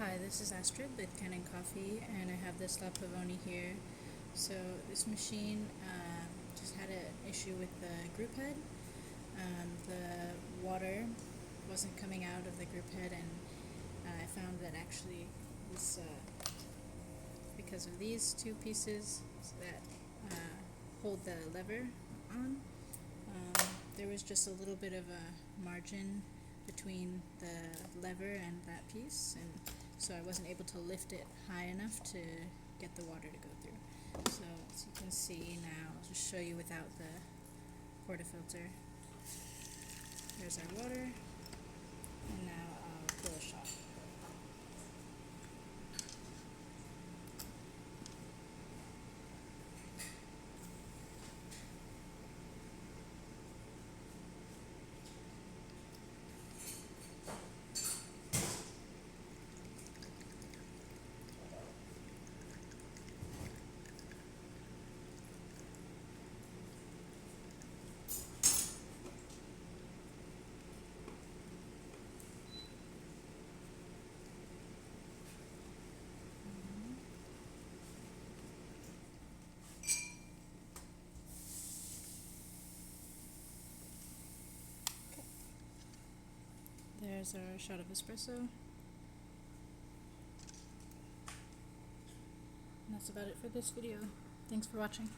Hi, this is Astrid with Kanen Coffee, and I have this Pavoni here. So this machine just had an issue with the group head. The water wasn't coming out of the group head, and I found that actually this because of these two pieces that hold the lever on. There was just a little bit of a margin between the lever and that piece, and so I wasn't able to lift it high enough to get the water to go through. So as you can see now, I'll just show you without the portafilter. There's our water, and now I'll pull a shot. There's our shot of espresso. And that's about it for this video. Thanks for watching.